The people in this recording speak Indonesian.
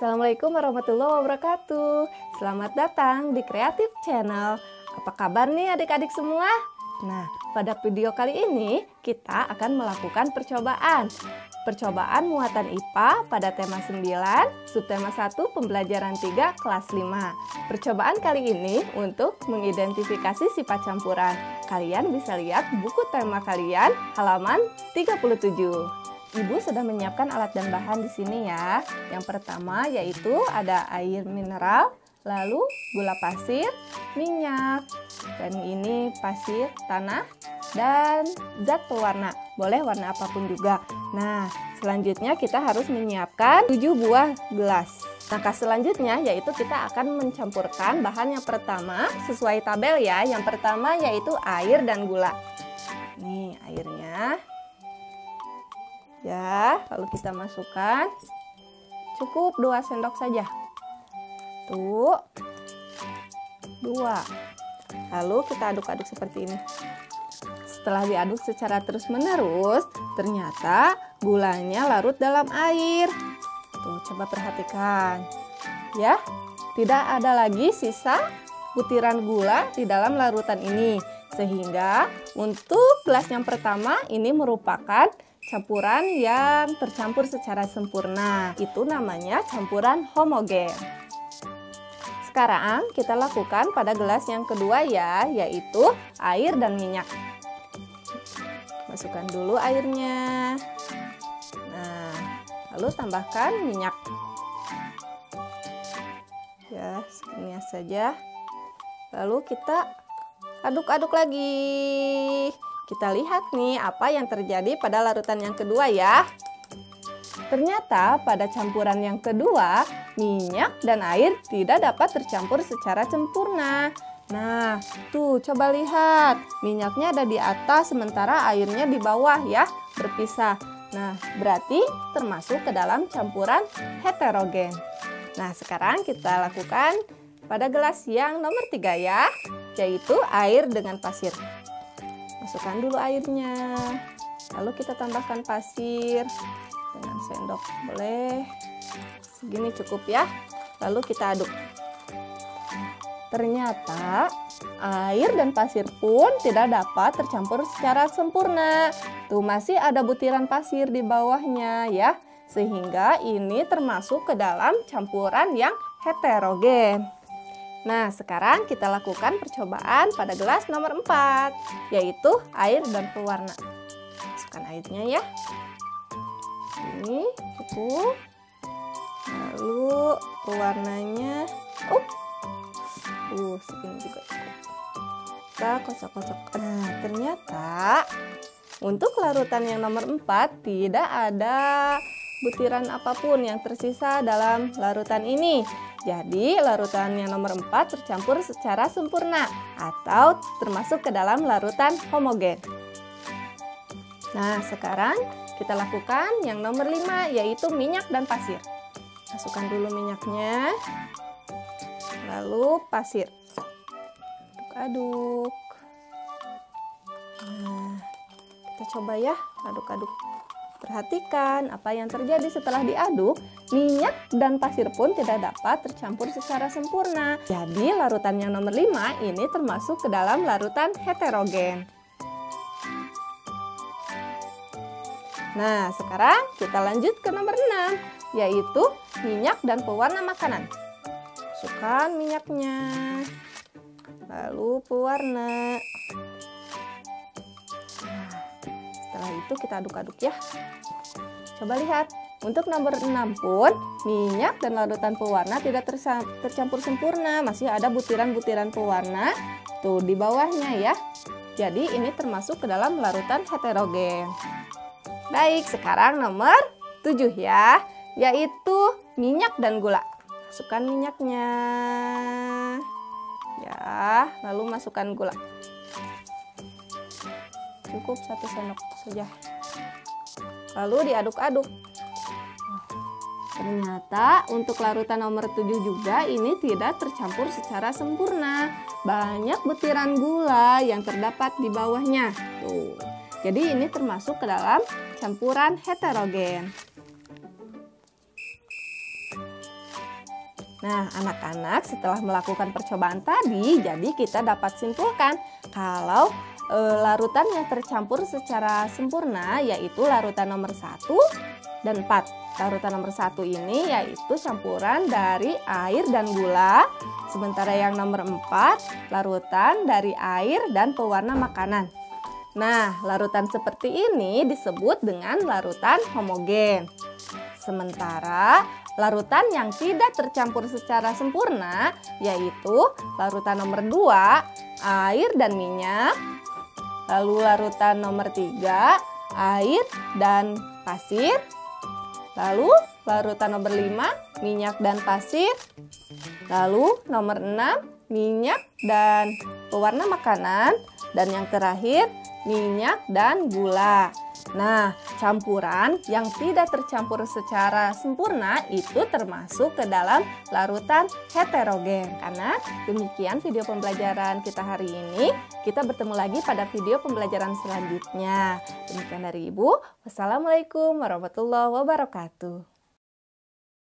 Assalamualaikum warahmatullahi wabarakatuh. Selamat datang di Creative Channel. Apa kabar nih adik-adik semua? Nah, pada video kali ini kita akan melakukan percobaan. Percobaan muatan IPA pada tema 9, subtema 1, pembelajaran 3, kelas 5. Percobaan kali ini untuk mengidentifikasi sifat campuran. Kalian bisa lihat buku tema kalian halaman 37. Ibu sudah menyiapkan alat dan bahan di sini ya. Yang pertama yaitu ada air mineral, lalu gula pasir, minyak, dan ini pasir tanah, dan zat pewarna. Boleh warna apapun juga. Nah, selanjutnya kita harus menyiapkan 7 buah gelas. Langkah selanjutnya yaitu kita akan mencampurkan bahan yang pertama sesuai tabel ya. Yang pertama yaitu air dan gula. Nih airnya. Ya, lalu kita masukkan cukup 2 sendok saja. Tuh, 2. Lalu kita aduk-aduk seperti ini. Setelah diaduk secara terus-menerus, ternyata gulanya larut dalam air. Tuh, coba perhatikan. Ya, tidak ada lagi sisa butiran gula di dalam larutan ini. Sehingga untuk gelas yang pertama ini merupakan campuran yang tercampur secara sempurna. Itu namanya campuran homogen. Sekarang kita lakukan pada gelas yang kedua ya, yaitu air dan minyak. Masukkan dulu airnya. Nah, lalu tambahkan minyak. Ya, segini saja. Lalu kita aduk-aduk lagi. Kita lihat nih apa yang terjadi pada larutan yang kedua ya. Ternyata pada campuran yang kedua, minyak dan air tidak dapat tercampur secara sempurna. Nah, tuh coba lihat. Minyaknya ada di atas sementara airnya di bawah ya, berpisah. Nah, berarti termasuk ke dalam campuran heterogen. Nah, sekarang kita lakukan pada gelas yang nomor 3 ya, yaitu air dengan pasir. Masukkan dulu airnya, lalu kita tambahkan pasir dengan sendok, boleh segini cukup ya. Lalu kita aduk. Ternyata air dan pasir pun tidak dapat tercampur secara sempurna. Tuh masih ada butiran pasir di bawahnya ya, sehingga ini termasuk ke dalam campuran yang heterogen. Nah, sekarang kita lakukan percobaan pada gelas nomor 4, yaitu air dan pewarna. Masukkan airnya ya. Ini cukup. Lalu pewarnanya, segini juga cukup. Kita kocok-kocok. Nah, ternyata untuk larutan yang nomor 4 tidak ada butiran apapun yang tersisa dalam larutan ini. Jadi larutan yang nomor 4 tercampur secara sempurna atau termasuk ke dalam larutan homogen. Nah, sekarang kita lakukan yang nomor 5 yaitu minyak dan pasir. Masukkan dulu minyaknya, lalu pasir. Aduk-aduk. Nah, kita coba ya, aduk-aduk. Perhatikan apa yang terjadi setelah diaduk, minyak dan pasir pun tidak dapat tercampur secara sempurna. Jadi larutan yang nomor 5 ini termasuk ke dalam larutan heterogen. Nah, sekarang kita lanjut ke nomor 6, yaitu minyak dan pewarna makanan. Masukkan minyaknya, lalu pewarna. Setelah itu kita aduk-aduk ya. Coba lihat, untuk nomor 6 pun minyak dan larutan pewarna tidak tercampur sempurna. Masih ada butiran-butiran pewarna tuh di bawahnya ya. Jadi ini termasuk ke dalam larutan heterogen. Baik, sekarang nomor 7 ya, yaitu minyak dan gula. Masukkan minyaknya. Ya, lalu masukkan gula. Cukup 1 sendok saja. Lalu diaduk-aduk. Ternyata untuk larutan nomor 7 juga ini tidak tercampur secara sempurna. Banyak butiran gula yang terdapat di bawahnya. Tuh. Jadi ini termasuk ke dalam campuran heterogen. Nah, anak-anak setelah melakukan percobaan tadi, jadi kita dapat simpulkan kalau larutan yang tercampur secara sempurna yaitu larutan nomor 1 dan 4. Larutan nomor 1 ini yaitu campuran dari air dan gula, sementara yang nomor 4 larutan dari air dan pewarna makanan. Nah, larutan seperti ini disebut dengan larutan homogen. Sementara larutan yang tidak tercampur secara sempurna yaitu larutan nomor 2, air dan minyak. Lalu larutan nomor 3, air dan pasir. Lalu larutan nomor 5, minyak dan pasir. Lalu nomor 6, minyak dan pewarna makanan. Dan yang terakhir, minyak dan gula. Nah, campuran yang tidak tercampur secara sempurna itu termasuk ke dalam larutan heterogen. Karena demikian video pembelajaran kita hari ini. Kita bertemu lagi pada video pembelajaran selanjutnya. Demikian dari Ibu. Wassalamualaikum warahmatullahi wabarakatuh.